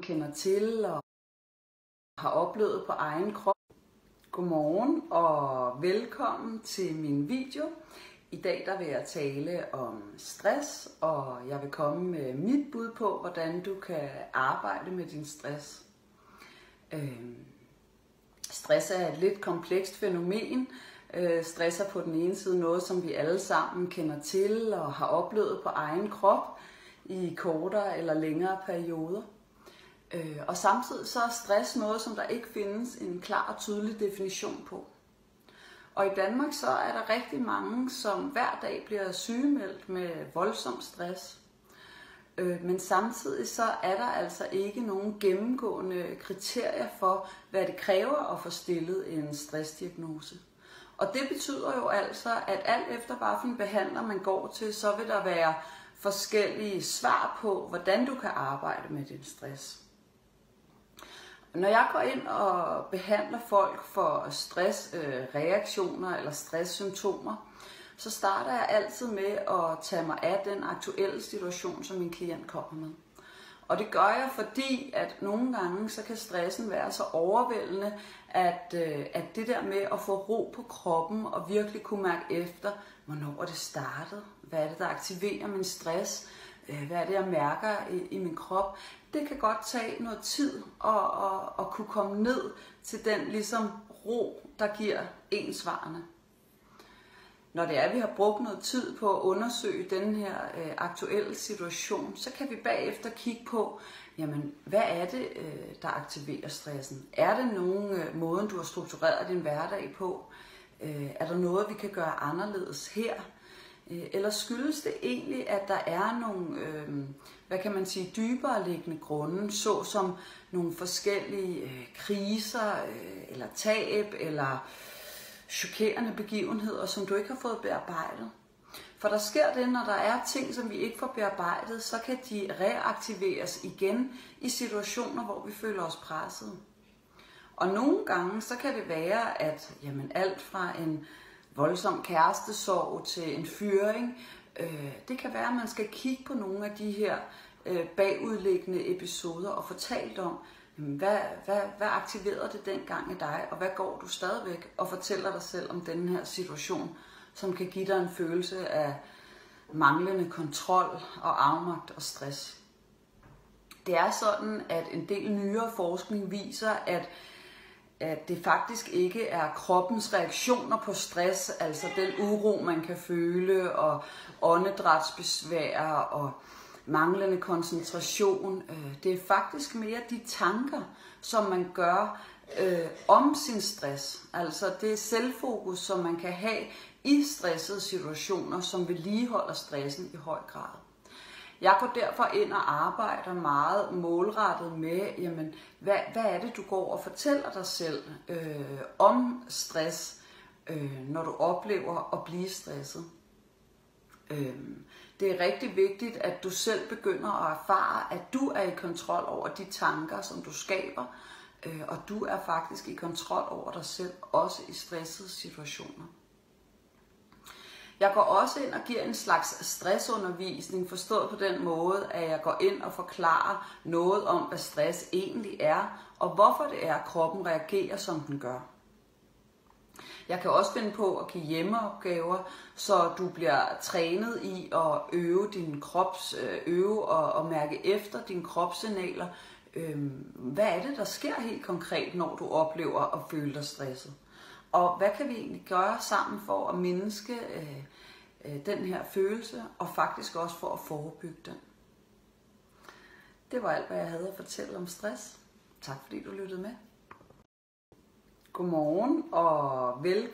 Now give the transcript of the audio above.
kender til og har oplevet på egen krop. Godmorgen og velkommen til min video. I dag der vil jeg tale om stress, og jeg vil komme med mit bud på, hvordan du kan arbejde med din stress. Stress er et lidt komplekst fænomen. Stress er på den ene side noget, som vi alle sammen kender til og har oplevet på egen krop i kortere eller længere perioder. Og samtidig så er stress noget, som der ikke findes en klar og tydelig definition på. Og i Danmark så er der rigtig mange, som hver dag bliver sygemeldt med voldsom stress. Men samtidig så er der altså ikke nogen gennemgående kriterier for, hvad det kræver at få stillet en stressdiagnose. Og det betyder jo altså, at alt efter hvilken behandler man går til, så vil der være forskellige svar på, hvordan du kan arbejde med din stress. Når jeg går ind og behandler folk for stressreaktioner eller stresssymptomer, så starter jeg altid med at tage mig af den aktuelle situation, som min klient kommer med. Og det gør jeg, fordi at nogle gange så kan stressen være så overvældende, at det der med at få ro på kroppen og virkelig kunne mærke efter, hvornår er det startet, hvad er det, der aktiverer min stress, hvad er det, jeg mærker i min krop, det kan godt tage noget tid at kunne komme ned til den ligesom ro, der giver en svarene. Når det er, at vi har brugt noget tid på at undersøge den her aktuelle situation, så kan vi bagefter kigge på, jamen, hvad er det, der aktiverer stressen? Er det nogen måde, du har struktureret din hverdag på? Er der noget, vi kan gøre anderledes her? Eller skyldes det egentlig, at der er nogle, hvad kan man sige, dybere liggende grunde, såsom nogle forskellige kriser, eller tab, eller chokerende begivenheder, som du ikke har fået bearbejdet? For der sker det, når der er ting, som vi ikke får bearbejdet, så kan de reaktiveres igen i situationer, hvor vi føler os presset. Og nogle gange, så kan det være, at jamen, alt fra en voldsom kærestesorg til en fyring, det kan være, at man skal kigge på nogle af de her bagudliggende episoder og få talt om, hvad aktiverede det dengang i dig, og hvad går du stadigvæk og fortæller dig selv om den her situation, som kan give dig en følelse af manglende kontrol og afmagt og stress. Det er sådan, at en del nyere forskning viser, at det faktisk ikke er kroppens reaktioner på stress, altså den uro, man kan føle, og åndedrætsbesvær og manglende koncentration. Det er faktisk mere de tanker, som man gør om sin stress. Altså det selvfokus, som man kan have i stressede situationer, som vedligeholder stressen i høj grad. Jeg går derfor ind og arbejder meget målrettet med, jamen, hvad er det, du går og fortæller dig selv om stress, når du oplever at blive stresset. Det er rigtig vigtigt, at du selv begynder at erfare, at du er i kontrol over de tanker, som du skaber, og du er faktisk i kontrol over dig selv, også i stressede situationer. Jeg går også ind og giver en slags stressundervisning, forstået på den måde, at jeg går ind og forklarer noget om, hvad stress egentlig er, og hvorfor det er, at kroppen reagerer, som den gør. Jeg kan også finde på at give hjemmeopgaver, så du bliver trænet i at øve din øve og mærke efter dine kropssignaler. Hvad er det, der sker helt konkret, når du oplever at føle dig stresset? Og hvad kan vi egentlig gøre sammen for at mindske den her følelse, og faktisk også for at forebygge den? Det var alt, hvad jeg havde at fortælle om stress. Tak fordi du lyttede med. Godmorgen og velkommen.